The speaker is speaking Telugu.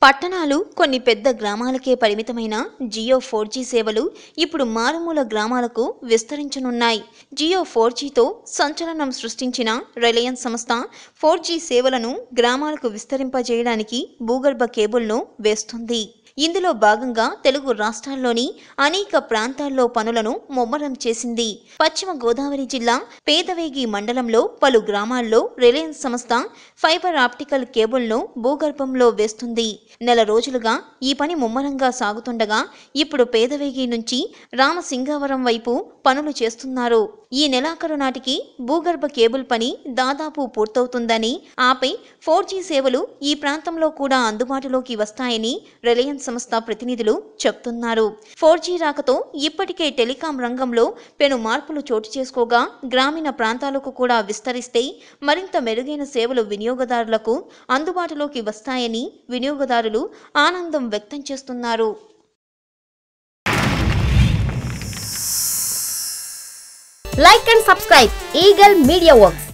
పట్టణాలు కొన్ని పెద్ద గ్రామాలకే పరిమితమైన జియో 4G సేవలు ఇప్పుడు మారుమూల గ్రామాలకు విస్తరించనున్నాయి. జియో 4Gతో సంచలనం సృష్టించిన రిలయన్స్ సంస్థ 4G సేవలను గ్రామాలకు విస్తరింపజేయడానికి భూగర్భ కేబుల్ను వేస్తుంది. ఇందులో భాగంగా తెలుగు రాష్ట్రాల్లోని అనేక ప్రాంతాల్లో పనులను ముమ్మరం చేసింది. పశ్చిమ గోదావరి జిల్లా పేదవేగి మండలంలో పలు గ్రామాల్లో రిలయన్స్ సంస్థ ఫైబర్ ఆప్టికల్ కేబుల్ను భూగర్భంలో వేస్తుంది. నెల రోజులుగా ఈ పని ముమ్మరంగా సాగుతుండగా ఇప్పుడు పేదవేగి నుంచి రామసింగావరం వైపు పనులు చేస్తున్నారు. ఈ నెలాఖరు నాటికి భూగర్భ కేబుల్ పని దాదాపు పూర్తవుతుందని, ఆపై 4G సేవలు ఈ ప్రాంతంలో కూడా అందుబాటులోకి వస్తాయని రిలయన్స్ సంస్థ ప్రతినిధులు చెప్తున్నారు. 4G రాకతో ఇప్పటికే టెలికాం రంగంలో పెను మార్పులు చోటు చేసుకోగా గ్రామీణ ప్రాంతాలకు కూడా విస్తరిస్తే మరింత మెరుగైన సేవలు వినియోగదారులకు అందుబాటులోకి వస్తాయని వినియోగదారులు ఆనందం వ్యక్తం చేస్తున్నారు. Like and subscribe Eagle Media Works.